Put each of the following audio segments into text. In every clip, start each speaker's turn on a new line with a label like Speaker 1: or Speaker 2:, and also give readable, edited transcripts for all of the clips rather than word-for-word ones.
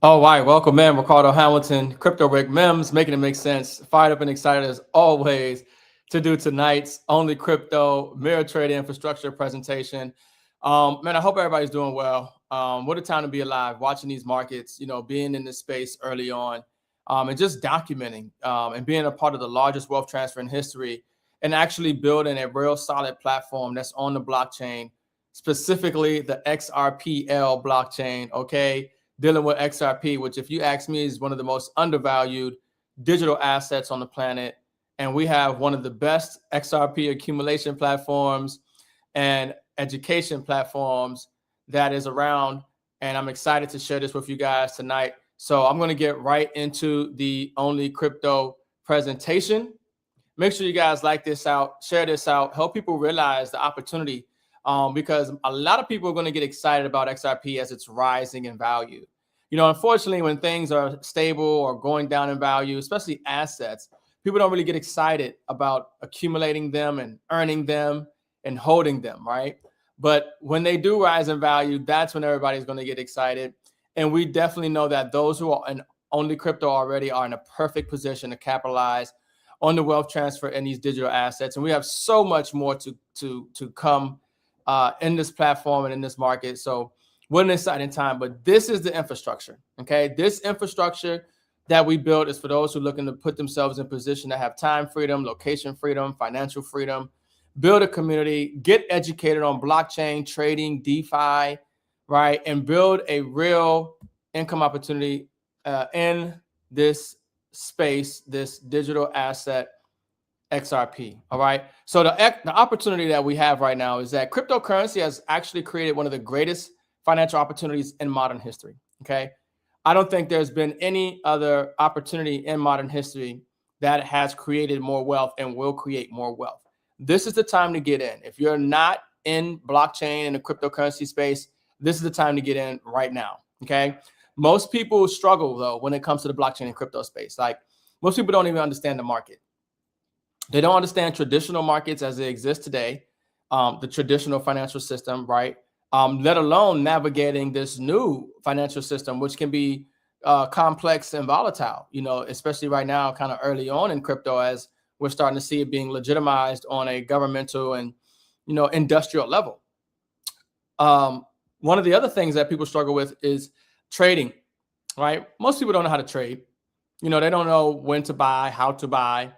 Speaker 1: All right, welcome, man. Ricardo Hamilton, Crypto Rick Mims, making it make sense. Fired up and excited as always to do tonight's only crypto mirror trading infrastructure presentation. Man, I hope everybody's doing well. What a time to be alive, watching these markets, being in this space early on, and just documenting and being a part of the largest wealth transfer in history, and actually building a real solid platform that's on the blockchain, specifically the XRPL blockchain. Okay, dealing with XRP, which, if you ask me, is one of the most undervalued digital assets on the planet. And we have one of the best XRP accumulation platforms and education platforms that is around. And I'm excited to share this with you guys tonight. So I'm going to get right into the only crypto presentation. Make sure you guys like this out, share this out, help people realize the opportunity, because a lot of people are going to get excited about XRP as it's rising in value. Unfortunately, when things are stable or going down in value, especially assets, people don't really get excited about accumulating them and earning them and holding them, right? But when they do rise in value, that's when everybody's going to get excited. And we definitely know that those who are in only crypto already are in a perfect position to capitalize on the wealth transfer in these digital assets. And we have so much more to come in this platform and in this market. So what an exciting time. But this is the infrastructure. Okay, this infrastructure that we built is for those who are looking to put themselves in position to have time freedom, location freedom, financial freedom, build a community, get educated on blockchain, trading, DeFi, right? And build a real income opportunity in this space, this digital asset XRP. All right. So the opportunity that we have right now is that cryptocurrency has actually created one of the greatest financial opportunities in modern history. Okay. I don't think there's been any other opportunity in modern history that has created more wealth and will create more wealth. This is the time to get in. If you're not in blockchain and the cryptocurrency space, this is the time to get in right now. Okay. Most people struggle, though, when it comes to the blockchain and crypto space. Like, most people don't even understand the market. They don't understand traditional markets as they exist today, the traditional financial system, right? Let alone navigating this new financial system, which can be complex and volatile, especially right now, kind of early on in crypto, as we're starting to see it being legitimized on a governmental and, industrial level. One of the other things that people struggle with is trading, right? Most people don't know how to trade. They don't know when to buy, how to buy,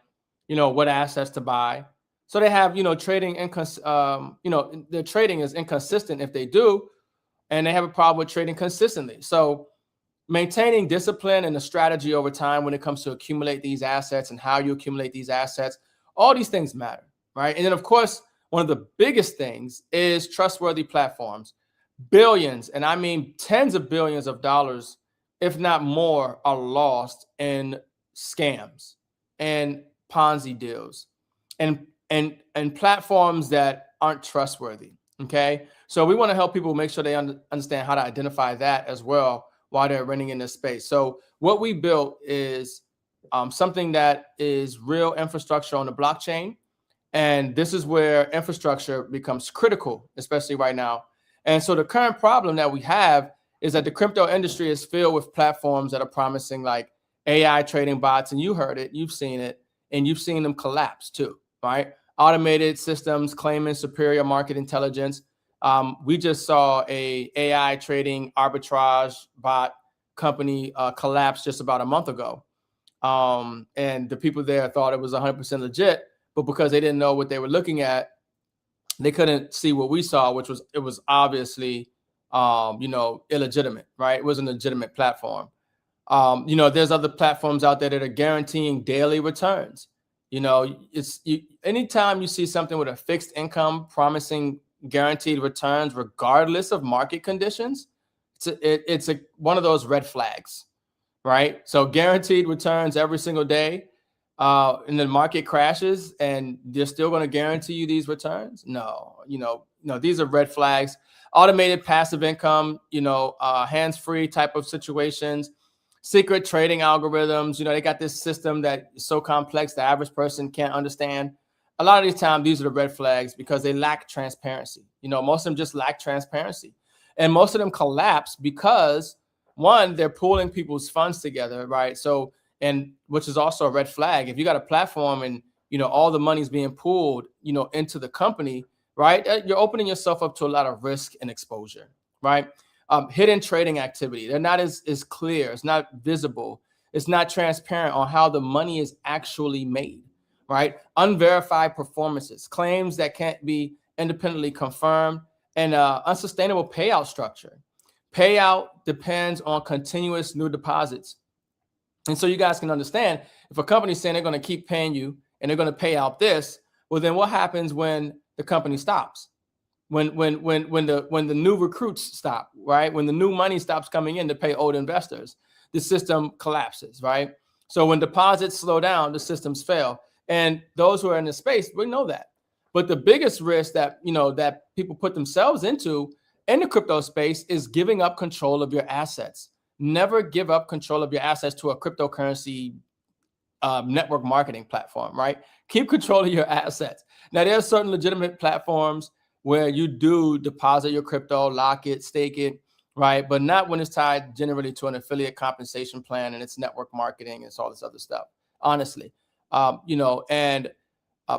Speaker 1: what assets to buy. So they have, trading, their trading is inconsistent if they do, and they have a problem with trading consistently. So maintaining discipline and a strategy over time when it comes to accumulate these assets and how you accumulate these assets, all these things matter, right? And then, of course, one of the biggest things is trustworthy platforms. Billions, and I mean tens of billions of dollars, if not more, are lost in scams and Ponzi deals and platforms that aren't trustworthy. Okay, so we want to help people make sure they understand how to identify that as well while they're running in this space. So what we built is something that is real infrastructure on the blockchain, and this is where infrastructure becomes critical, especially right now. And so the current problem that we have is that the crypto industry is filled with platforms that are promising, like AI trading bots, and you heard it, you've seen it, and you've seen them collapse too, right? Automated systems claiming superior market intelligence. We just saw a AI trading arbitrage bot company collapse just about a month ago. And the people there thought it was 100% legit, but because they didn't know what they were looking at, they couldn't see what we saw, which was, it was obviously, illegitimate, right? It wasn't a legitimate platform. There's other platforms out there that are guaranteeing daily returns. Anytime you see something with a fixed income promising guaranteed returns, regardless of market conditions, it's one of those red flags, right? So guaranteed returns every single day, and the market crashes and they're still going to guarantee you these returns? No, these are red flags. Automated passive income, hands-free type of situations, secret trading algorithms. They got this system that is so complex the average person can't understand. A lot of these times, these are the red flags because they lack transparency. Most of them just lack transparency. And most of them collapse because one, they're pooling people's funds together, right? So, and which is also a red flag. If you got a platform and all the money's being pooled, into the company, right? You're opening yourself up to a lot of risk and exposure, right? Hidden trading activity. They're not as clear. It's not visible. It's not transparent on how the money is actually made, right? Unverified performances, claims that can't be independently confirmed, and unsustainable payout structure. Payout depends on continuous new deposits. And so you guys can understand, if a company's saying they're going to keep paying you and they're going to pay out this, well, then what happens when the company stops? When the new recruits stop, right? When the new money stops coming in to pay old investors, the system collapses, right? So when deposits slow down, the systems fail. And those who are in the space, we know that. But the biggest risk that that people put themselves into in the crypto space is giving up control of your assets. Never give up control of your assets to a cryptocurrency network marketing platform, right? Keep control of your assets. Now, there are certain legitimate platforms where you do deposit your crypto, lock it, stake it, right? But not when it's tied generally to an affiliate compensation plan and it's network marketing and it's all this other stuff, honestly.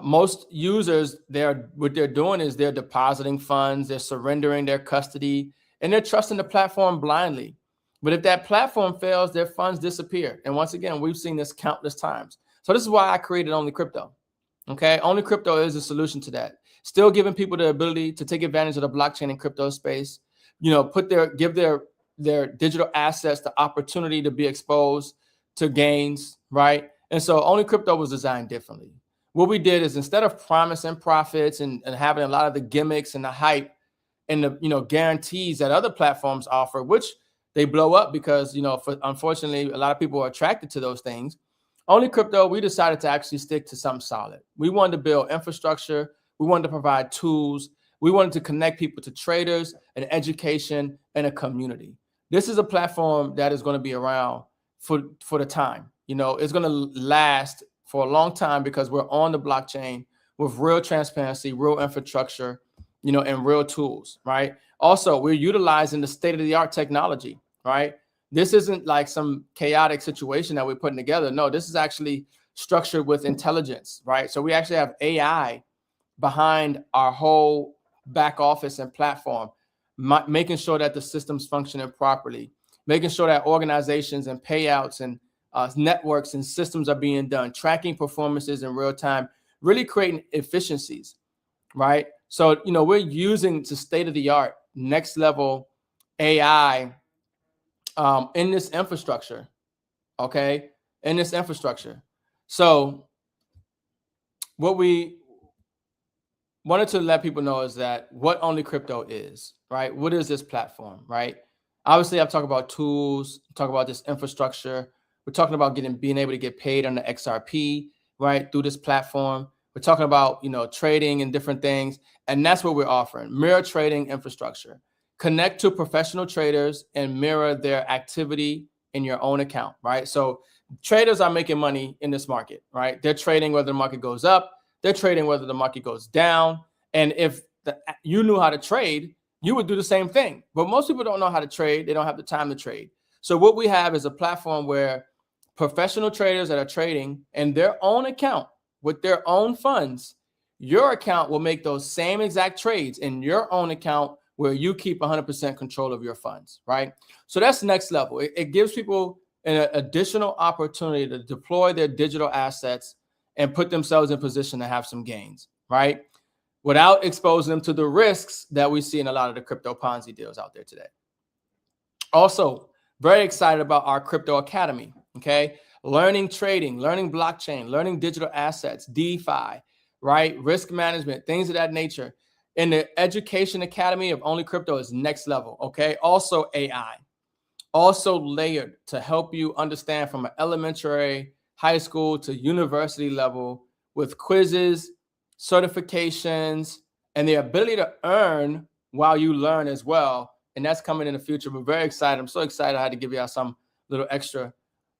Speaker 1: Most users, what they're doing is they're depositing funds, they're surrendering their custody, and they're trusting the platform blindly. But if that platform fails, their funds disappear. And once again, we've seen this countless times. So this is why I created Only Crypto. Okay, Only Crypto is a solution to that. Still giving people the ability to take advantage of the blockchain and crypto space. Give their digital assets the opportunity to be exposed to gains, right? And so Only Crypto was designed differently. What we did is, instead of promising profits and having a lot of the gimmicks and the hype and the guarantees that other platforms offer, which they blow up because unfortunately a lot of people are attracted to those things. Only Crypto, we decided to actually stick to something solid. We wanted to build infrastructure. We wanted to provide tools. We wanted to connect people to traders and education and a community. This is a platform that is going to be around for the time. It's going to last for a long time because we're on the blockchain with real transparency, real infrastructure, and real tools, right? Also, we're utilizing the state-of-the-art technology, right? This isn't like some chaotic situation that we're putting together. No, this is actually structured with intelligence, right? So we actually have AI behind our whole back office and platform, making sure that the system's functioning properly, making sure that organizations and payouts and networks and systems are being done, tracking performances in real time, really creating efficiencies, right? So, we're using the state-of-the-art, next level AI in this infrastructure, okay? In this infrastructure. So what we wanted to let people know is that what Only Crypto is, right? What is this platform, right? Obviously, I've talked about tools, talk about this infrastructure. We're talking about being able to get paid on the XRP, right, through this platform. We're talking about, trading and different things. And that's what we're offering, mirror trading infrastructure. Connect to professional traders and mirror their activity in your own account, right? So traders are making money in this market, right? They're trading whether the market goes up. They're trading whether the market goes down. And if you knew how to trade, you would do the same thing. But most people don't know how to trade. They don't have the time to trade. So what we have is a platform where professional traders that are trading in their own account with their own funds, your account will make those same exact trades in your own account where you keep 100% control of your funds, right? So that's next level. It gives people an additional opportunity to deploy their digital assets and put themselves in position to have some gains, right? Without exposing them to the risks that we see in a lot of the crypto Ponzi deals out there today. Also, very excited about our Crypto Academy, okay? Learning trading, learning blockchain, learning digital assets, DeFi, right? Risk management, things of that nature. And the Education Academy of Only Crypto is next level, okay? Also AI, also layered to help you understand from an elementary, high school to university level with quizzes, certifications, and the ability to earn while you learn as well. And that's coming in the future. We're very excited. I'm so excited I had to give y'all some little extra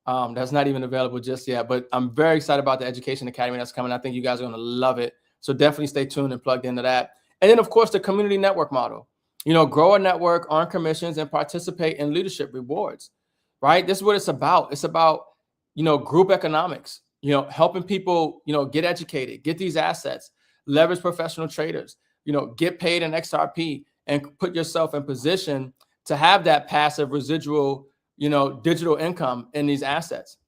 Speaker 1: that's not even available just yet. But I'm very excited about the Education Academy that's coming. I think you guys are going to love it. So definitely stay tuned and plugged into that. And then, of course, the community network model. Grow a network, earn commissions, and participate in leadership rewards, right? This is what it's about. It's about, group economics, helping people, get educated, get these assets, leverage professional traders, get paid in XRP, and put yourself in position to have that passive residual, digital income in these assets.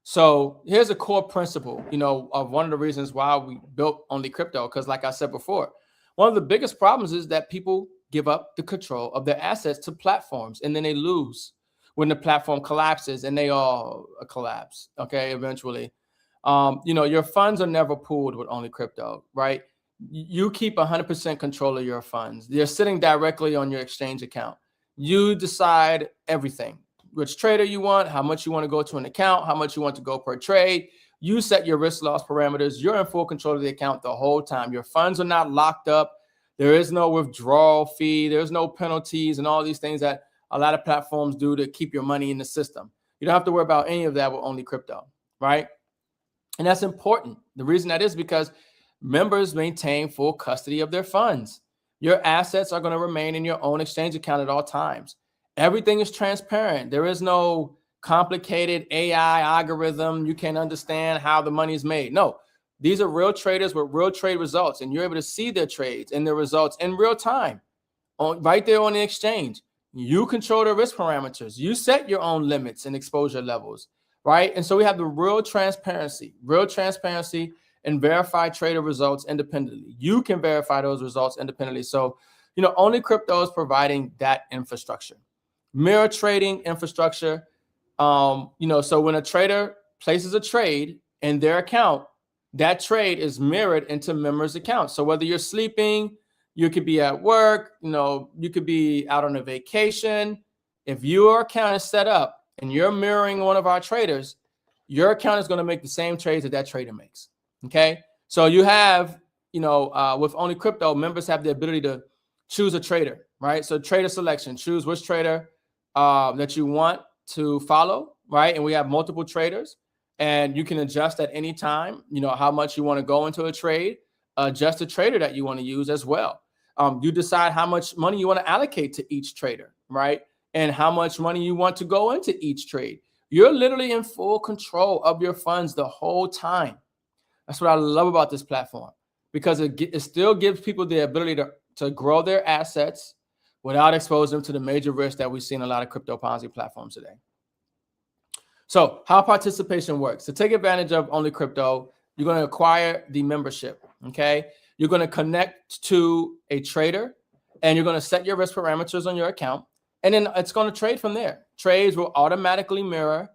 Speaker 1: So here's a core principle, of one of the reasons why we built Only Crypto. Because like I said before, one of the biggest problems is that people give up the control of their assets to platforms, and then they lose when the platform collapses, and they all collapse, okay, eventually. Your funds are never pooled with Only Crypto, right? You keep 100% control of your funds. They're sitting directly on your exchange account. You decide everything. Which trader you want, how much you want to go to an account, how much you want to go per trade. You set your risk loss parameters. You're in full control of the account the whole time. Your funds are not locked up. There is no withdrawal fee. There's no penalties and all these things that a lot of platforms do to keep your money in the system. You don't have to worry about any of that with Only Crypto, right? And that's important. The reason that is because members maintain full custody of their funds. Your assets are going to remain in your own exchange account at all times. Everything is transparent. There is no complicated AI algorithm. You can't understand how the money is made. No, these are real traders with real trade results, and you're able to see their trades and their results in real time, right there on the exchange. You control the risk parameters. You set your own limits and exposure levels, right? And so we have the real transparency and verify trader results independently. You can verify those results independently. So, Only Crypto is providing that infrastructure. Mirror trading infrastructure. So when a trader places a trade in their account, that trade is mirrored into members' accounts. So whether you're sleeping, you could be at work, you could be out on a vacation. If your account is set up and you're mirroring one of our traders, your account is going to make the same trades that trader makes. Okay. So you have, with Only Crypto, members have the ability to choose a trader, right? So trader selection, choose which trader that you want to follow, right? And we have multiple traders, and you can adjust at any time, how much you want to go into a trade, adjust the trader that you want to use as well. You decide how much money you want to allocate to each trader, right? And how much money you want to go into each trade. You're literally in full control of your funds the whole time. That's what I love about this platform, because it still gives people the ability to grow their assets without exposing them to the major risks that we see in a lot of crypto Ponzi platforms today. So how participation works. To take advantage of Only Crypto, you're going to acquire the membership, okay? You're going to connect to a trader, and you're going to set your risk parameters on your account, and then it's going to trade from there. Trades will automatically mirror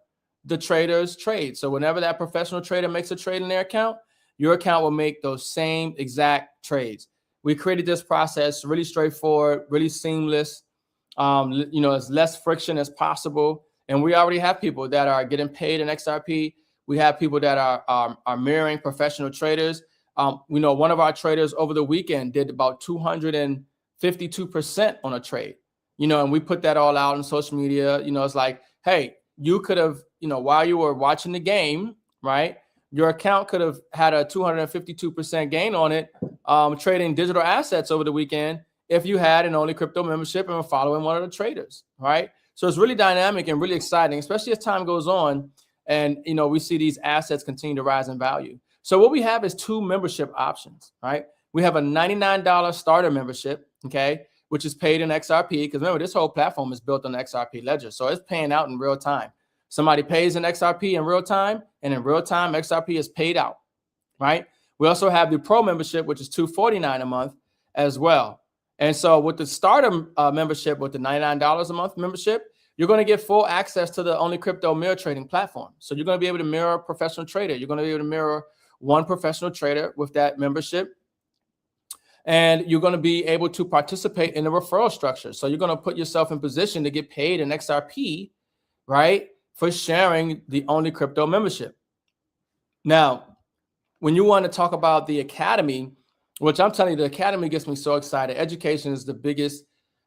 Speaker 1: the trader's trade. So whenever that professional trader makes a trade in their account, your account will make those same exact trades. We created this process really straightforward, really seamless, as less friction as possible. And we already have people that are getting paid in XRP. We have people that are mirroring professional traders. One of our traders over the weekend did about 252% on a trade, and we put that all out on social media. It's like, hey, you could have, while you were watching the game, right, your account could have had a 252% gain on it, trading digital assets over the weekend, if you had an Only Crypto membership and were following one of the traders, right? So it's really dynamic and really exciting, especially as time goes on and, we see these assets continue to rise in value. So what we have is two membership options, right? We have a $99 starter membership, okay, which is paid in XRP, because remember, this whole platform is built on the XRP ledger. So it's paying out in real time. Somebody pays in XRP in real time, and in real time, XRP is paid out, right? We also have the Pro membership, which is $249 a month as well. And so with the starter membership, with the $99 a month membership, you're going to get full access to the Only Crypto mirror trading platform. So you're going to be able to mirror a professional trader. You're going to be able to mirror one professional trader with that membership. And you're going to be able to participate in the referral structure. So you're going to put yourself in position to get paid in XRP, right, for sharing the Only Crypto membership. Now, when you want to talk about the Academy, which I'm telling you, the Academy gets me so excited. Education is the biggest,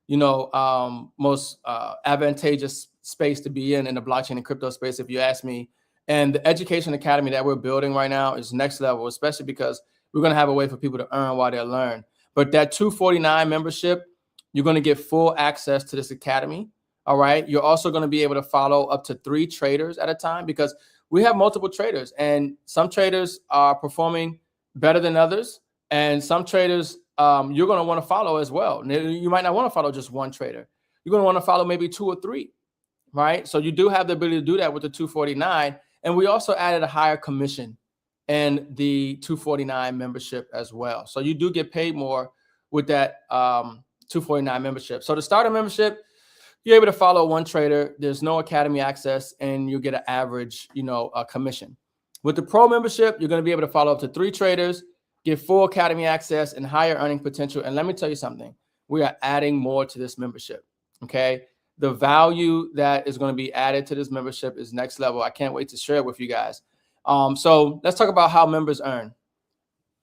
Speaker 1: most advantageous space to be in the blockchain and crypto space, if you ask me. And the Education Academy that we're building right now is next level, especially because we're going to have a way for people to earn while they learn. But that $249 membership You're going to get full access to this academy. All right. You're also going to be able to follow up to 3 traders at a time, because we have multiple traders, and some traders are performing better than others. And some traders you're going to want to follow as well. You might not want to follow just one trader. You're going to want to follow maybe 2 or 3. Right. So you do have the ability to do that with the 249. And we also added a higher commission and the 249 membership as well. So you do get paid more with that 249 membership. So the starter membership, you're able to follow 1 trader. There's no academy access, and you get an average, commission. With the pro membership, you're going to be able to follow up to 3 traders, get full academy access and higher earning potential. And let me tell you something, we are adding more to this membership. Okay. The value that is going to be added to this membership is next level. I can't wait to share it with you guys. So let's talk about how members earn.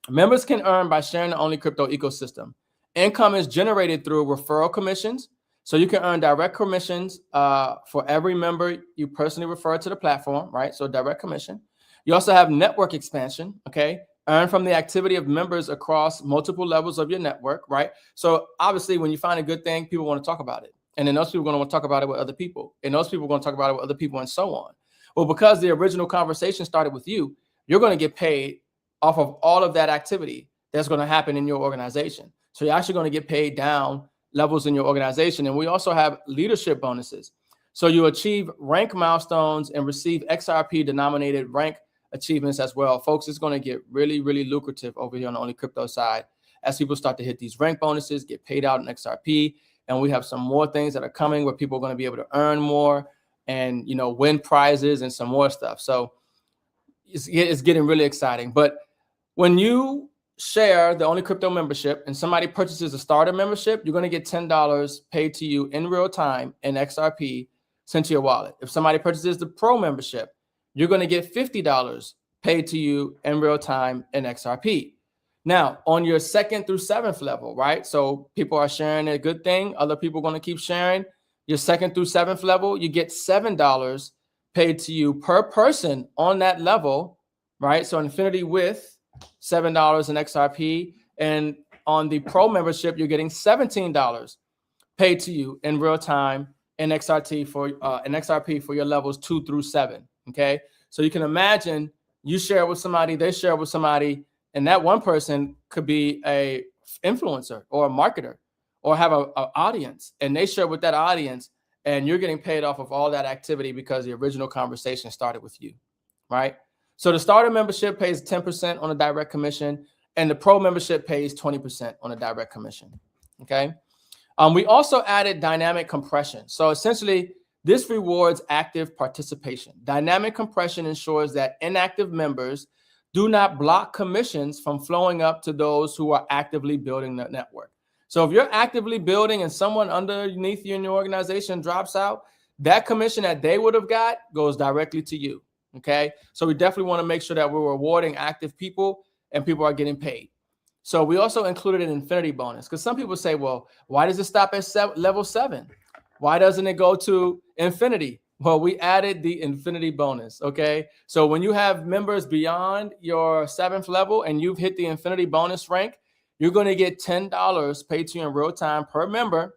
Speaker 1: Members can earn by sharing the Only Crypto ecosystem. Income is generated through referral commissions. So you can earn direct commissions for every member you personally refer to the platform, right? So direct commission. You also have network expansion, okay? Earn from the activity of members across multiple levels of your network, right? So obviously when you find a good thing, people want to talk about it. And then those people are going to want to talk about it with other people. And those people are going to talk about it with other people, and so on. Well, because the original conversation started with you, you're going to get paid off of all of that activity that's going to happen in your organization. So you're actually going to get paid down levels in your organization. And we also have leadership bonuses. So you achieve rank milestones and receive XRP denominated rank achievements as well. Folks, it's going to get really, really lucrative over here on the Only Crypto side as people start to hit these rank bonuses, get paid out in XRP. And we have some more things that are coming where people are going to be able to earn more and, win prizes and some more stuff. So it's getting really exciting. But when you share the Only Crypto membership and somebody purchases a starter membership, you're going to get $10 paid to you in real time in XRP sent to your wallet. If somebody purchases the pro membership, you're going to get $50 paid to you in real time in XRP. Now, on your 2nd through 7th level, right? So people are sharing a good thing. Other people are going to keep sharing. Your 2nd through 7th level, you get $7 paid to you per person on that level, right? So Infinity with $7 in XRP. And on the pro membership, you're getting $17 paid to you in real time in XRP for your levels 2 through 7. Okay. So you can imagine you share with somebody, they share with somebody, and that one person could be a influencer or a marketer or have an audience, and they share with that audience, and you're getting paid off of all that activity because the original conversation started with you, right? So the starter membership pays 10% on a direct commission, and the pro membership pays 20% on a direct commission, okay? We also added dynamic compression. So essentially, this rewards active participation. Dynamic compression ensures that inactive members do not block commissions from flowing up to those who are actively building the network. So if you're actively building and someone underneath you in your organization drops out, that commission that they would have got goes directly to you. Okay. So we definitely want to make sure that we're rewarding active people and people are getting paid. So we also included an infinity bonus, because some people say, well, why does it stop at level 7? Why doesn't it go to infinity? Well, we added the infinity bonus. Okay. So when you have members beyond your 7th level and you've hit the infinity bonus rank, you're going to get $10 paid to you in real time per member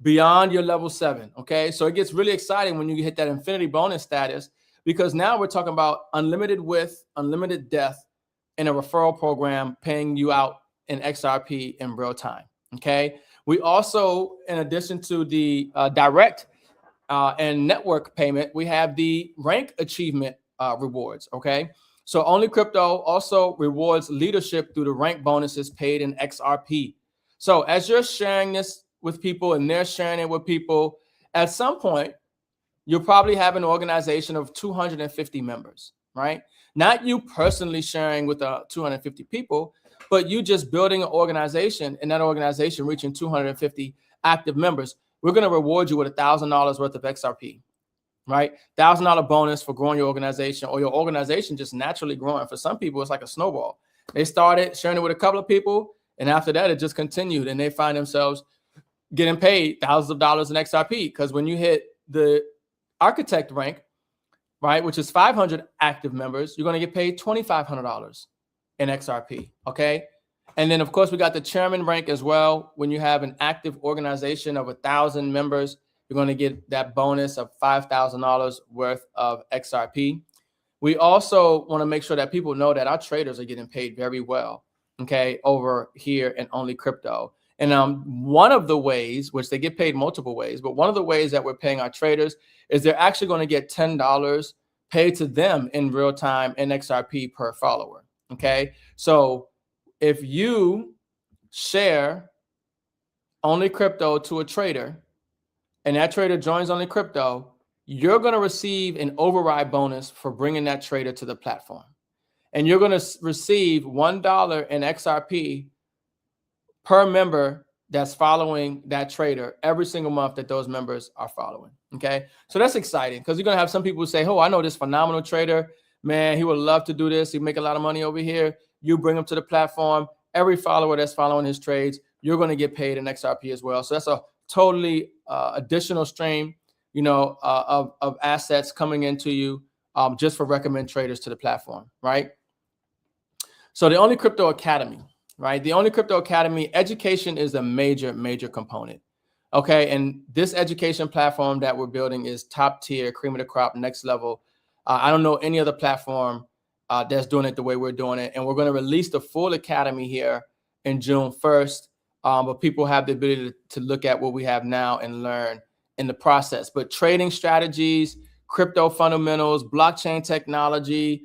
Speaker 1: beyond your level 7. Okay. So it gets really exciting when you hit that infinity bonus status, because now we're talking about unlimited width, unlimited depth in a referral program, paying you out in XRP in real time. Okay. We also, in addition to the direct and network payment, we have the rank achievement rewards. Okay. So Only Crypto also rewards leadership through the rank bonuses paid in XRP. So as you're sharing this with people and they're sharing it with people, at some point, you'll probably have an organization of 250 members, right? Not you personally sharing with 250 people, but you just building an organization, and that organization reaching 250 active members. We're going to reward you with $1,000 worth of XRP, right? $1,000 bonus for growing your organization, or your organization just naturally growing. For some people, it's like a snowball. They started sharing it with a couple of people, and after that, it just continued, and they find themselves getting paid thousands of dollars in XRP, because when you hit the architect rank, right, which is 500 active members, you're going to get paid $2,500 in XRP, okay? And then, of course, we got the chairman rank as well. When you have an active organization of 1,000 members, you're going to get that bonus of $5,000 worth of XRP. We also want to make sure that people know that our traders are getting paid very well, okay, over here in Only Crypto. And one of the ways, which they get paid multiple ways, but one of the ways that we're paying our traders is they're actually going to get $10 paid to them in real time in XRP per follower, okay? So if you share Only Crypto to a trader and that trader joins Only Crypto, you're going to receive an override bonus for bringing that trader to the platform. And you're going to receive $1 in XRP per member that's following that trader every single month that those members are following. Okay. So that's exciting because you're going to have some people who say, oh, I know this phenomenal trader, man, he would love to do this. He make a lot of money over here. You bring him to the platform. Every follower that's following his trades, you're going to get paid in XRP as well. So that's a totally additional stream, of assets coming into you just for recommend traders to the platform, right? So the Only Crypto Academy, right? The Only Crypto Academy, education is a major, major component. Okay, and this education platform that we're building is top tier, cream of the crop, next level. I don't know any other platform that's doing it the way we're doing it. And we're going to release the full academy here in June 1st. But people have the ability to look at what we have now and learn in the process. But trading strategies, crypto fundamentals, blockchain technology,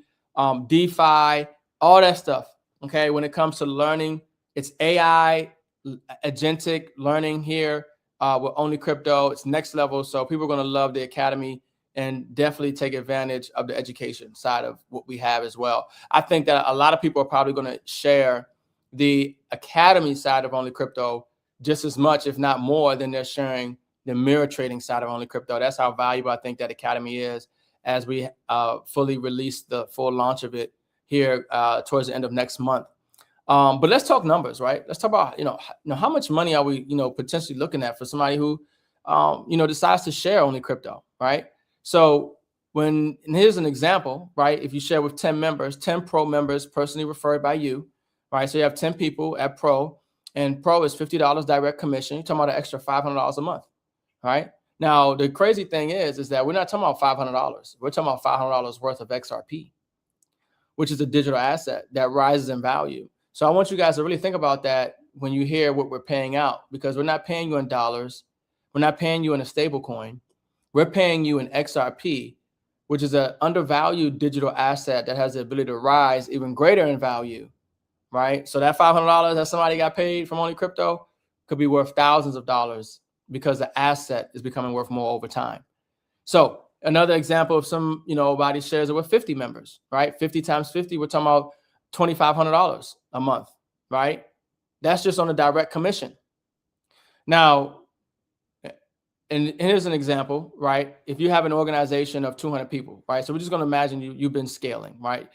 Speaker 1: DeFi, all that stuff. Okay, when it comes to learning, it's AI, agentic learning here with Only Crypto. It's next level. So people are going to love the academy and definitely take advantage of the education side of what we have as well. I think that a lot of people are probably going to share the academy side of Only Crypto just as much, if not more, than they're sharing the mirror trading side of Only Crypto. That's how valuable I think that academy is as we fully release the full launch of it here towards the end of next month. But let's talk numbers, right? Let's talk about, how much money are we, potentially looking at for somebody who, decides to share Only Crypto, right? So and here's an example, right? If you share with 10 members, 10 pro members personally referred by you, right? So you have 10 people at pro, and pro is $50 direct commission. You're talking about an extra $500 a month, right? Now, the crazy thing is that we're not talking about $500. We're talking about $500 worth of XRP, which is a digital asset that rises in value. So I want you guys to really think about that when you hear what we're paying out, because we're not paying you in dollars. We're not paying you in a stable coin. We're paying you in XRP, which is an undervalued digital asset that has the ability to rise even greater in value, right? So that $500 that somebody got paid from Only Crypto could be worth thousands of dollars because the asset is becoming worth more over time. So another example of somebody shares it with 50 members, right? 50 times 50, we're talking about $2,500 a month, right? That's just on a direct commission. Now, and here's an example, right? If you have an organization of 200 people, right? So we're just going to imagine you've been scaling, right?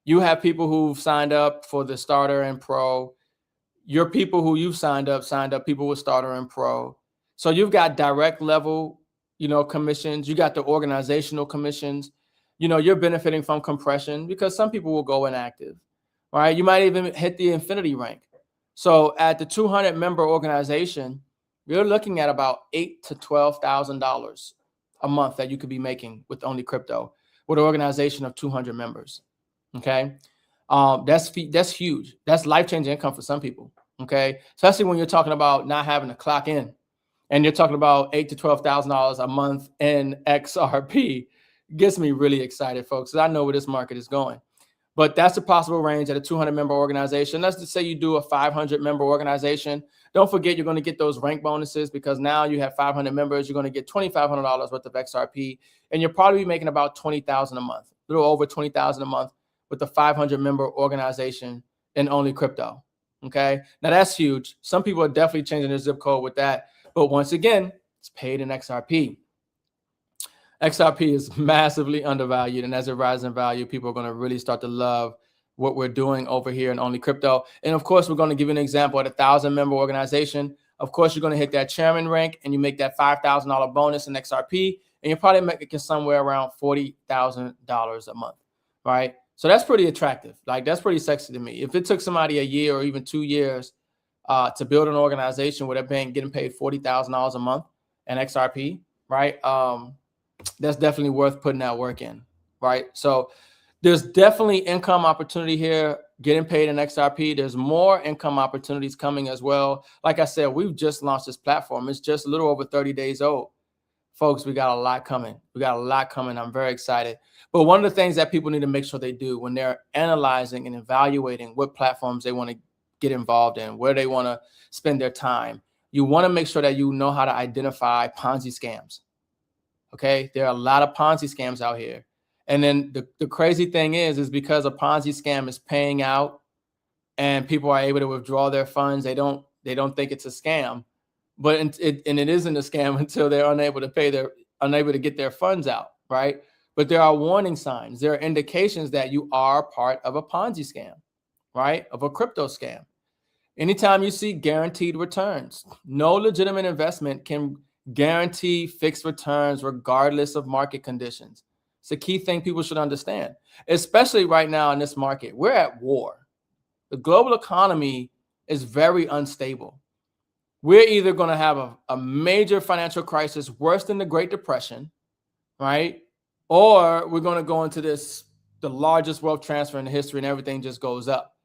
Speaker 1: You have people who've signed up for the starter and pro. Your people who you've signed up people with starter and pro. So you've got direct level, commissions. You got the organizational commissions. You're benefiting from compression because some people will go inactive, right? You might even hit the infinity rank. So at the 200 member organization, you're looking at about $8,000 to $12,000 a month that you could be making with Only Crypto with an organization of 200 members. Okay, that's huge. That's life-changing income for some people. Okay, especially when you're talking about not having to clock in, and you're talking about $8,000 to $12,000 a month in XRP. Gets me really excited, folks, because I know where this market is going. But that's the possible range at a 200-member organization. Let's just say you do a 500-member organization. Don't forget you're going to get those rank bonuses because now you have 500 members. You're going to get $2,500 worth of XRP, and you'll probably be making about $20,000 a month, a little over $20,000 a month with the 500-member organization in Only Crypto. Okay, now that's huge. Some people are definitely changing their zip code with that, but once again, it's paid in XRP. XRP is massively undervalued, and as it rises in value, people are going to really start to love what we're doing over here in Only Crypto. And of course, we're going to give you an example at a 1,000-member organization. Of course, you're going to hit that chairman rank, and you make that $5,000 bonus in XRP, and you're probably making somewhere around $40,000 a month, right? So that's pretty attractive. Like, that's pretty sexy to me. If it took somebody a year or even 2 years to build an organization where they're getting paid $40,000 a month in XRP, right? That's definitely worth putting that work in, right? So there's definitely income opportunity here, getting paid in XRP. There's more income opportunities coming as well. Like I said, we've just launched this platform. It's just a little over 30 days old. Folks, we got a lot coming. We got a lot coming. I'm very excited. But one of the things that people need to make sure they do when they're analyzing and evaluating what platforms they want to get involved in, where they want to spend their time, you want to make sure that you know how to identify Ponzi scams. Okay, there are a lot of Ponzi scams out here. And then the crazy thing is because a Ponzi scam is paying out and people are able to withdraw their funds, they don't think it's a scam. But it isn't a scam until they're unable to get their funds out, right? But there are warning signs. There are indications that you are part of a Ponzi scam, right? Of a crypto scam. Anytime you see guaranteed returns, no legitimate investment can guarantee fixed returns regardless of market conditions. It's a key thing people should understand, especially right now in this market. We're at war. The global economy is very unstable. We're either going to have a major financial crisis worse than the Great Depression, right? Or we're going to go into the largest wealth transfer in history and everything just goes up.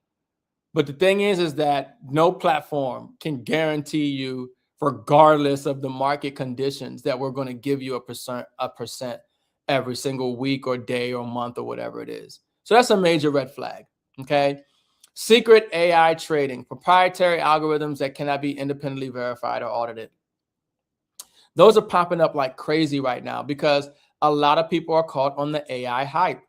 Speaker 1: But the thing is that no platform can guarantee you, regardless of the market conditions, that we're going to give you a percent every single week or day or month or whatever it is. So that's a major red flag, okay? Secret AI trading, proprietary algorithms that cannot be independently verified or audited. Those are popping up like crazy right now because a lot of people are caught on the AI hype.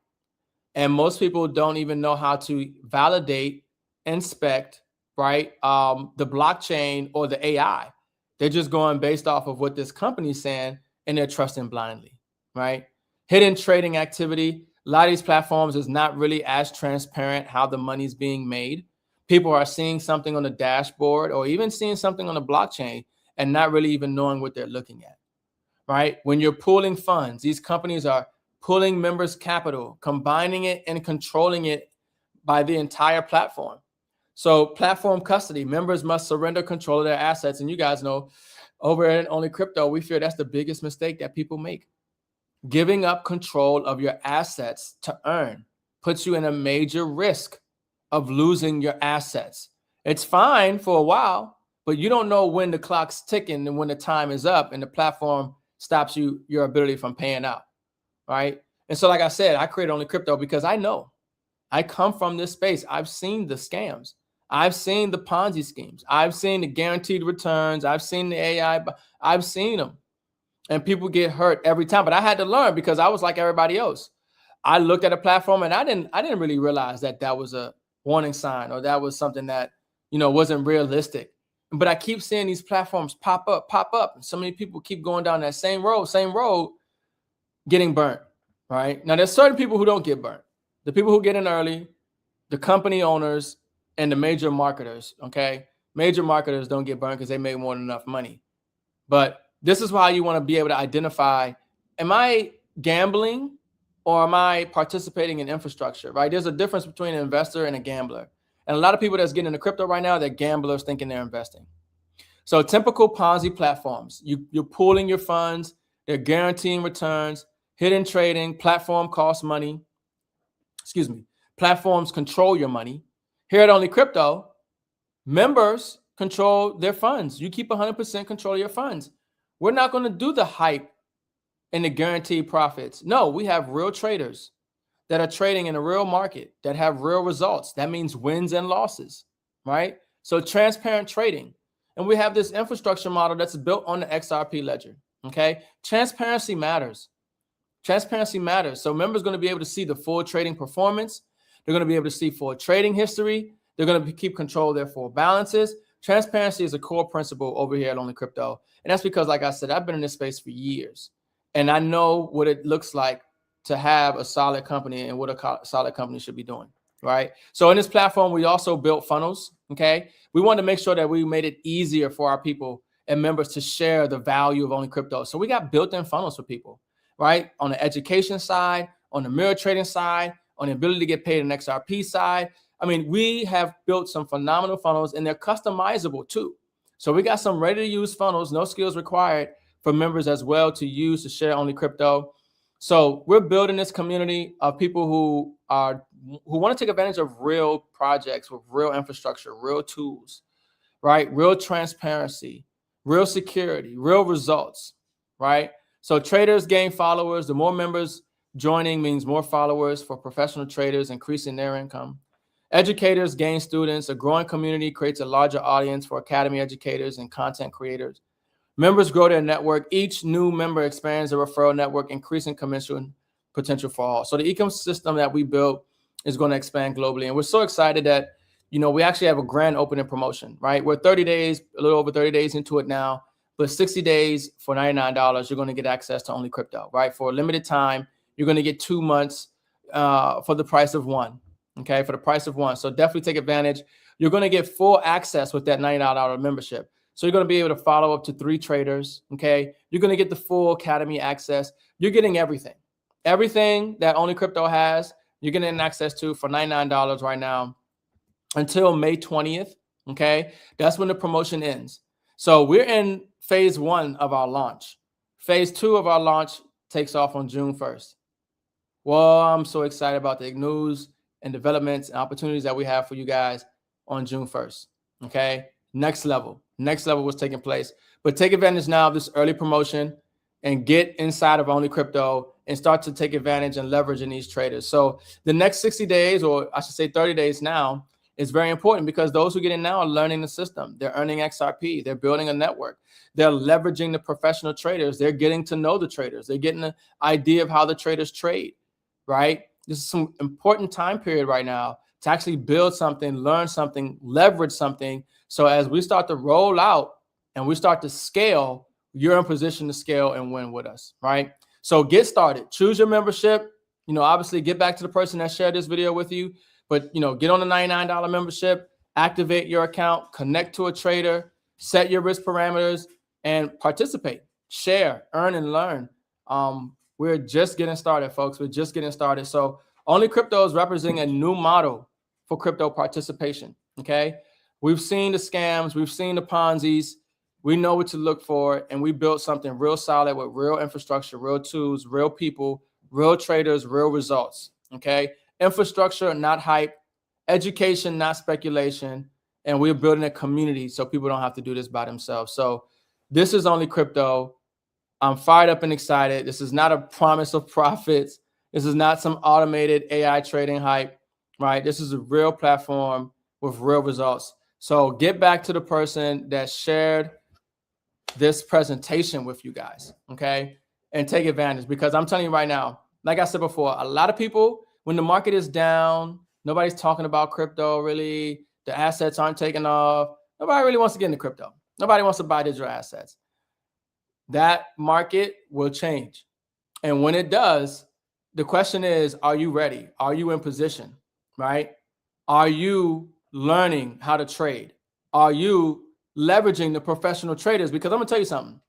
Speaker 1: And most people don't even know how to validate, inspect, right, the blockchain or the AI. They're just going based off of what this company is saying and they're trusting blindly, right? Hidden trading activity. A lot of these platforms is not really as transparent how the money's being made. People are seeing something on the dashboard or even seeing something on the blockchain and not really even knowing what they're looking at, right? When you're pooling funds, these companies are pulling members' capital, combining it and controlling it by the entire platform. So platform custody, members must surrender control of their assets. And you guys know over at Only Crypto, we fear that's the biggest mistake that people make. Giving up control of your assets to earn puts you in a major risk of losing your assets. It's fine for a while, but you don't know when the clock's ticking and when the time is up and the platform stops your ability from paying out, right? And so like I said, I created Only Crypto because I know. I come from this space. I've seen the scams. I've seen the Ponzi schemes. I've seen the guaranteed returns. I've seen the AI. I've seen them. And people get hurt every time. But I had to learn because I was like everybody else. I looked at a platform and I didn't really realize that was a warning sign or that was something that, wasn't realistic. But I keep seeing these platforms pop up. And so many people keep going down that same road, getting burnt, right? Now, there's certain people who don't get burnt. The people who get in early, the company owners, and the major marketers, okay? Major marketers don't get burnt because they make more than enough money. But this is why you want to be able to identify, am I gambling or am I participating in infrastructure, right? There's a difference between an investor and a gambler. And a lot of people that's getting into crypto right now, they're gamblers thinking they're investing. So typical Ponzi platforms, you're pooling your funds, they're guaranteeing returns, hidden trading, platform costs money. Platforms control your money. Here at Only Crypto, members control their funds. You keep 100% control of your funds. We're not going to do the hype and the guaranteed profits. No, we have real traders that are trading in a real market that have real results. That means wins and losses, right? So transparent trading. And we have this infrastructure model that's built on the XRP ledger, okay? Transparency matters. Transparency matters. So members are going to be able to see the full trading performance. They're going to be able to see full trading history. They're going to keep control of their full balances. Transparency is a core principle over here at Only Crypto. And that's because, like I said, I've been in this space for years. And I know what it looks like to have a solid company and what a solid company should be doing, right? So in this platform, we also built funnels, okay? We wanted to make sure that we made it easier for our people and members to share the value of Only Crypto. So we got built-in funnels for people, right? On the education side, on the mirror trading side, on the ability to get paid on XRP side. I mean, we have built some phenomenal funnels, and they're customizable too. So we got some ready to use funnels, no skills required for members as well to use to share only crypto. So we're building this community of people who want to take advantage of real projects with real infrastructure, real tools, right? Real transparency, real security, real results, right? So traders gain followers. The more members joining means more followers for professional traders, increasing their income. Educators gain students. A growing community creates a larger audience for academy educators and content creators. Members grow their network. Each new member expands the referral network, increasing commission potential for all. So the ecosystem that we built is going to expand globally. And we're so excited that, we actually have a grand opening promotion, right? We're 30 days, a little over 30 days into it now, but 60 days for $99, you're going to get access to only crypto, right? For a limited time, you're going to get 2 months for the price of one, okay? For the price of one. So definitely take advantage. You're going to get full access with that $99 membership. So you're going to be able to follow up to 3 traders, okay? You're going to get the full academy access. You're getting everything. Everything that Only Crypto has, you're getting access to for $99 right now until May 20th, okay? That's when the promotion ends. So we're in phase 1 of our launch. Phase 2 of our launch takes off on June 1st. Well, I'm so excited about the news and developments and opportunities that we have for you guys on June 1st, okay? Next level was taking place. But take advantage now of this early promotion and get inside of Only Crypto and start to take advantage and leverage in these traders. So the next 60 days, or I should say 30 days now, is very important because those who get in now are learning the system. They're earning XRP. They're building a network. They're leveraging the professional traders. They're getting to know the traders. They're getting an idea of how the traders trade, right? This is some important time period right now to actually build something, learn something, leverage something. So as we start to roll out and we start to scale, you're in position to scale and win with us, right? So get started. Choose your membership. Obviously get back to the person that shared this video with you, but, get on the $99 membership, activate your account, connect to a trader, set your risk parameters, and participate, share, earn, and learn. We're just getting started, folks. We're just getting started. So Only Crypto is representing a new model for crypto participation, okay? We've seen the scams. We've seen the Ponzi's. We know what to look for, and we built something real solid with real infrastructure, real tools, real people, real traders, real results, okay? Infrastructure, not hype. Education, not speculation. And we're building a community so people don't have to do this by themselves. So this is Only Crypto. I'm fired up and excited. This is not a promise of profits. This is not some automated AI trading hype, right? This is a real platform with real results. So get back to the person that shared this presentation with you guys, okay? And take advantage, because I'm telling you right now, like I said before, a lot of people, when the market is down, nobody's talking about crypto really, the assets aren't taking off. Nobody really wants to get into crypto. Nobody wants to buy digital assets. That market will change. And when it does, the question is, are you ready? Are you in position, right? Are you learning how to trade? Are you leveraging the professional traders? Because I'm going to tell you something.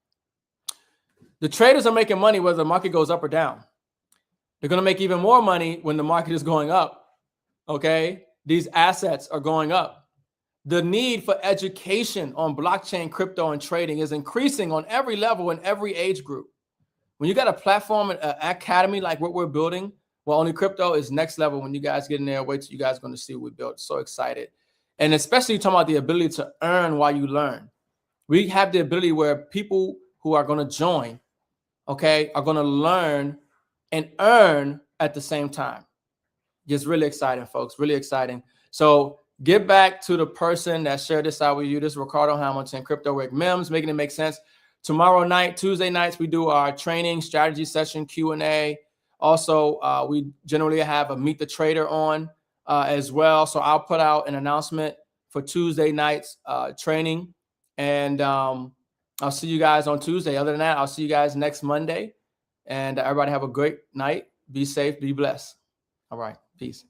Speaker 1: The traders are making money whether the market goes up or down. They're going to make even more money when the market is going up, okay? These assets are going up. The need for education on blockchain, crypto, and trading is increasing on every level in every age group. When you got a platform, an academy like what we're building, well, Only Crypto is next level. When you guys get in there, wait till you guys are going to see what we built. So excited. And especially talking about the ability to earn while you learn. We have the ability where people who are going to join, okay, are going to learn and earn at the same time. Just really exciting, folks. Really exciting. So get back to the person that shared this out with you. This is Ricardo Hamilton, Crypto Rick Mims, making it make sense. Tomorrow night, Tuesday nights, we do our training strategy session, Q&A. Also, we generally have a Meet the Trader on as well. So I'll put out an announcement for Tuesday nights training. And I'll see you guys on Tuesday. Other than that, I'll see you guys next Monday. And everybody have a great night. Be safe. Be blessed. All right. Peace.